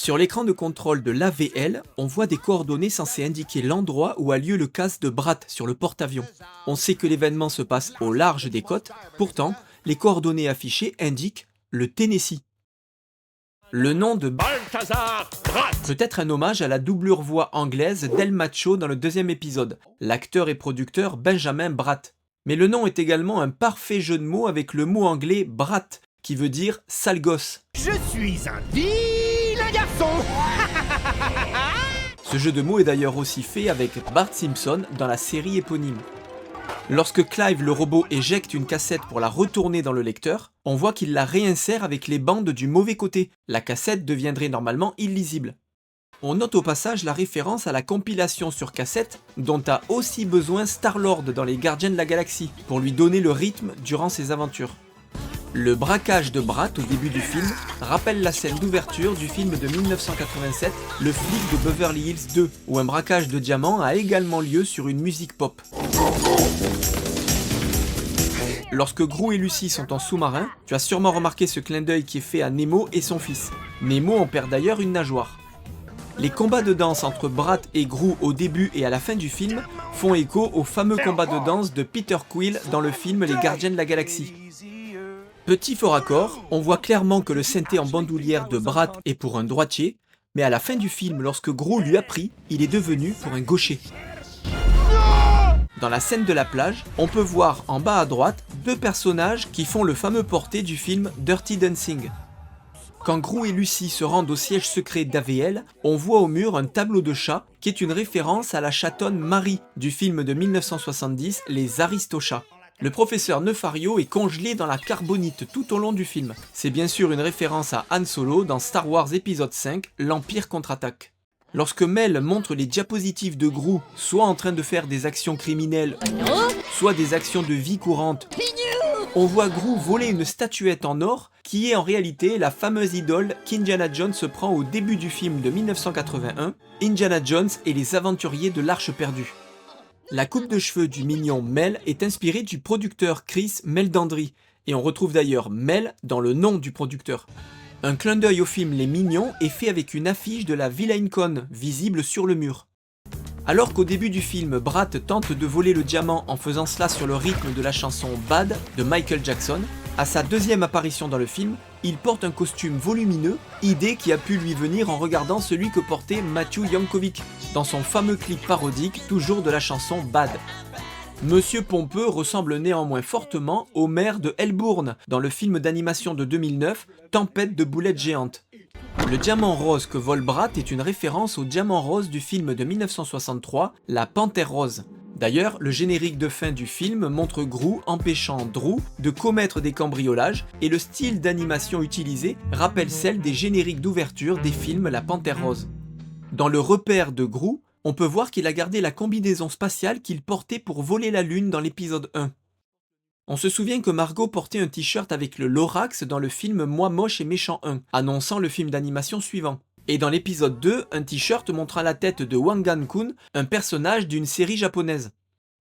Sur l'écran de contrôle de l'AVL, on voit des coordonnées censées indiquer l'endroit où a lieu le casse de Brat sur le porte-avions. On sait que l'événement se passe au large des côtes, pourtant, les coordonnées affichées indiquent le Tennessee. Le nom de Balthazar Brat peut être un hommage à la doublure voix anglaise d'El Macho dans le deuxième épisode, l'acteur et producteur Benjamin Bratt. Mais le nom est également un parfait jeu de mots avec le mot anglais brat, qui veut dire sale gosse. Je suis un vilain garçon. Ce jeu de mots est d'ailleurs aussi fait avec Bart Simpson dans la série éponyme. Lorsque Clive le robot éjecte une cassette pour la retourner dans le lecteur, on voit qu'il la réinsère avec les bandes du mauvais côté. La cassette deviendrait normalement illisible. On note au passage la référence à la compilation sur cassette dont a aussi besoin Star-Lord dans les Gardiens de la Galaxie pour lui donner le rythme durant ses aventures. Le braquage de Brat au début du film rappelle la scène d'ouverture du film de 1987, Le flic de Beverly Hills 2, où un braquage de diamants a également lieu sur une musique pop. Lorsque Gru et Lucy sont en sous-marin, tu as sûrement remarqué ce clin d'œil qui est fait à Nemo et son fils. Nemo en perd d'ailleurs une nageoire. Les combats de danse entre Brat et Gru au début et à la fin du film font écho au fameux combat de danse de Peter Quill dans le film Les Gardiens de la Galaxie. Petit faux raccord, on voit clairement que le synthé en bandoulière de Brat est pour un droitier, mais à la fin du film, lorsque Gru lui a pris, il est devenu pour un gaucher. Dans la scène de la plage, on peut voir en bas à droite deux personnages qui font le fameux porté du film Dirty Dancing. Quand Gru et Lucy se rendent au siège secret d'AVL, on voit au mur un tableau de chat qui est une référence à la chatonne Marie du film de 1970 Les Aristochats. Le professeur Nefario est congelé dans la carbonite tout au long du film. C'est bien sûr une référence à Han Solo dans Star Wars épisode 5, l'Empire contre-attaque. Lorsque Mel montre les diapositives de Gru, soit en train de faire des actions criminelles, soit des actions de vie courante, on voit Gru voler une statuette en or qui est en réalité la fameuse idole qu'Indiana Jones se prend au début du film de 1981, Indiana Jones et les aventuriers de l'Arche perdue. La coupe de cheveux du mignon Mel est inspirée du producteur Chris Meldandry, et on retrouve d'ailleurs Mel dans le nom du producteur. Un clin d'œil au film Les Mignons est fait avec une affiche de la VillainCon visible sur le mur. Alors qu'au début du film, Brat tente de voler le diamant en faisant cela sur le rythme de la chanson Bad de Michael Jackson, à sa deuxième apparition dans le film, il porte un costume volumineux, idée qui a pu lui venir en regardant celui que portait Matthew Yankovic dans son fameux clip parodique toujours de la chanson Bad. Monsieur Pompeux ressemble néanmoins fortement au maire de Helbourne dans le film d'animation de 2009, Tempête de boulettes géantes. Le diamant rose que vole Brat est une référence au diamant rose du film de 1963, La Panthère rose. D'ailleurs, le générique de fin du film montre Gru empêchant Drew de commettre des cambriolages et le style d'animation utilisé rappelle celle des génériques d'ouverture des films La Panthère rose. Dans le repère de Gru, on peut voir qu'il a gardé la combinaison spatiale qu'il portait pour voler la lune dans l'épisode 1. On se souvient que Margot portait un t-shirt avec le Lorax dans le film Moi moche et méchant 1, annonçant le film d'animation suivant. Et dans l'épisode 2, un t-shirt montrant la tête de Wangan-kun, un personnage d'une série japonaise.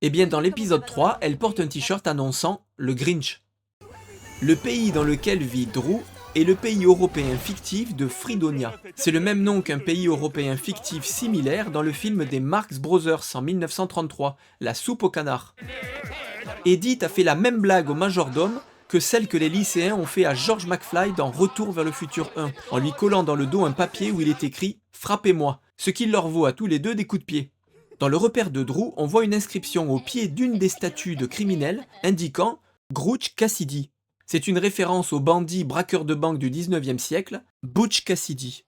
Et bien dans l'épisode 3, elle porte un t-shirt annonçant le Grinch. Le pays dans lequel vit Drew est le pays européen fictif de Fridonia. C'est le même nom qu'un pays européen fictif similaire dans le film des Marx Brothers en 1933, La soupe au canard. Edith a fait la même blague au majordome que celle que les lycéens ont fait à George McFly dans Retour vers le futur 1, en lui collant dans le dos un papier où il est écrit « Frappez-moi », ce qui leur vaut à tous les deux des coups de pied. Dans le repère de Drew, on voit une inscription au pied d'une des statues de criminels indiquant « Butch Cassidy ». C'est une référence au bandit braqueur de banque du 19e siècle, Butch Cassidy.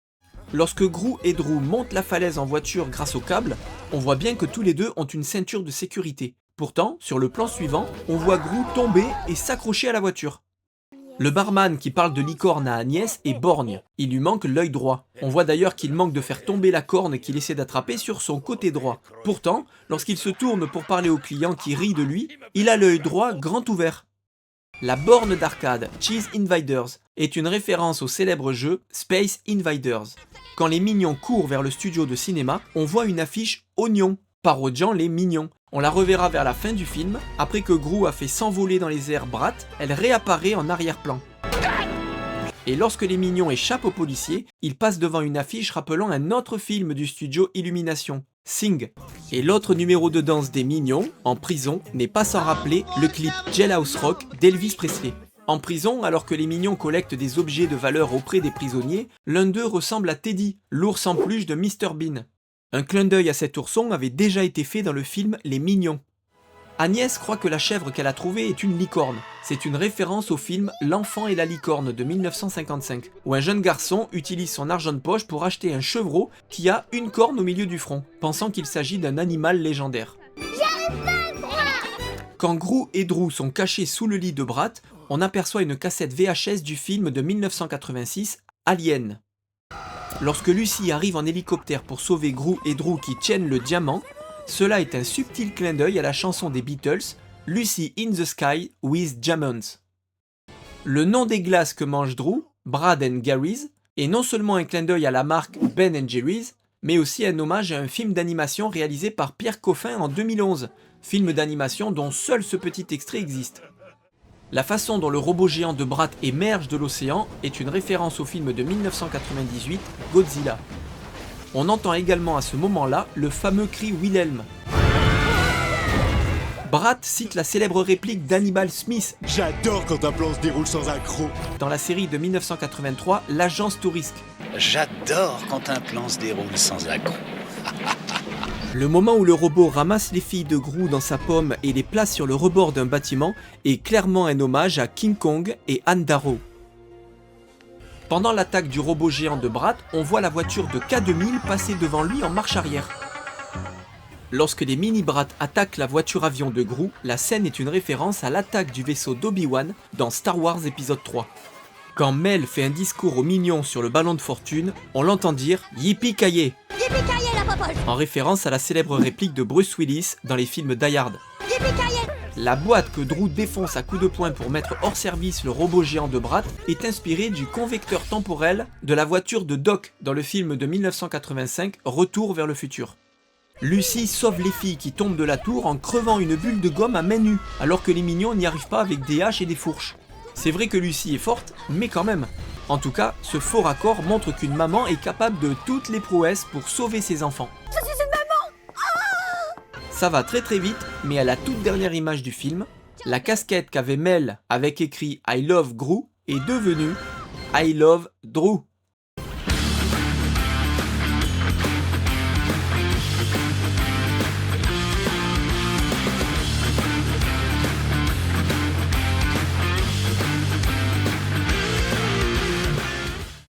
Lorsque Gru et Drew montent la falaise en voiture grâce au câble, on voit bien que tous les deux ont une ceinture de sécurité. Pourtant, sur le plan suivant, on voit Gru tomber et s'accrocher à la voiture. Le barman qui parle de licorne à Agnès est borgne, il lui manque l'œil droit. On voit d'ailleurs qu'il manque de faire tomber la corne qu'il essaie d'attraper sur son côté droit. Pourtant, lorsqu'il se tourne pour parler au client qui rit de lui, il a l'œil droit grand ouvert. La borne d'arcade Cheese Invaders est une référence au célèbre jeu Space Invaders. Quand les mignons courent vers le studio de cinéma, on voit une affiche Oignon, parodiant les mignons. On la reverra vers la fin du film, après que Gru a fait s'envoler dans les airs Brat, elle réapparaît en arrière-plan. Et lorsque les mignons échappent aux policiers, ils passent devant une affiche rappelant un autre film du studio Illumination, Sing. Et l'autre numéro de danse des mignons, en prison, n'est pas sans rappeler le clip Jailhouse Rock d'Elvis Presley. En prison, alors que les mignons collectent des objets de valeur auprès des prisonniers, l'un d'eux ressemble à Teddy, l'ours en peluche de Mr Bean. Un clin d'œil à cet ourson avait déjà été fait dans le film Les Mignons. Agnès croit que la chèvre qu'elle a trouvée est une licorne. C'est une référence au film L'enfant et la licorne de 1955, où un jeune garçon utilise son argent de poche pour acheter un chevreau qui a une corne au milieu du front, pensant qu'il s'agit d'un animal légendaire. Quand Gru et Drew sont cachés sous le lit de Brat, on aperçoit une cassette VHS du film de 1986, Alien. Lorsque Lucy arrive en hélicoptère pour sauver Gru et Drew qui tiennent le diamant, cela est un subtil clin d'œil à la chanson des Beatles, Lucy in the Sky with Diamonds. Le nom des glaces que mange Drew, Brad and Gary's, est non seulement un clin d'œil à la marque Ben & Jerry's, mais aussi un hommage à un film d'animation réalisé par Pierre Coffin en 2011, film d'animation dont seul ce petit extrait existe. La façon dont le robot géant de Brat émerge de l'océan est une référence au film de 1998, Godzilla. On entend également à ce moment-là le fameux cri Wilhelm. Brat cite la célèbre réplique d'Hannibal Smith. J'adore quand un plan se déroule sans accroc. Dans la série de 1983, L'Agence Touriste. J'adore quand un plan se déroule sans accroc. Le moment où le robot ramasse les filles de Gru dans sa pomme et les place sur le rebord d'un bâtiment est clairement un hommage à King Kong et Anne Darrow. Pendant l'attaque du robot géant de Brat, on voit la voiture de K2000 passer devant lui en marche arrière. Lorsque les mini-Brats attaquent la voiture-avion de Gru, la scène est une référence à l'attaque du vaisseau d'Obi-Wan dans Star Wars épisode 3. Quand Mel fait un discours aux mignons sur le ballon de fortune, on l'entend dire « Yippee-ki-yay » en référence à la célèbre réplique de Bruce Willis dans les films Die Hard. La boîte que Drew défonce à coups de poing pour mettre hors service le robot géant de Brat est inspirée du convecteur temporel de la voiture de Doc dans le film de 1985 Retour vers le futur. Lucy sauve les filles qui tombent de la tour en crevant une bulle de gomme à main nue, alors que les mignons n'y arrivent pas avec des haches et des fourches. C'est vrai que Lucy est forte, mais quand même. En tout cas, ce faux raccord montre qu'une maman est capable de toutes les prouesses pour sauver ses enfants. Je suis une maman. Ça va très très vite, mais à la toute dernière image du film, la casquette qu'avait Mel avec écrit I love Gru est devenue I love Drew.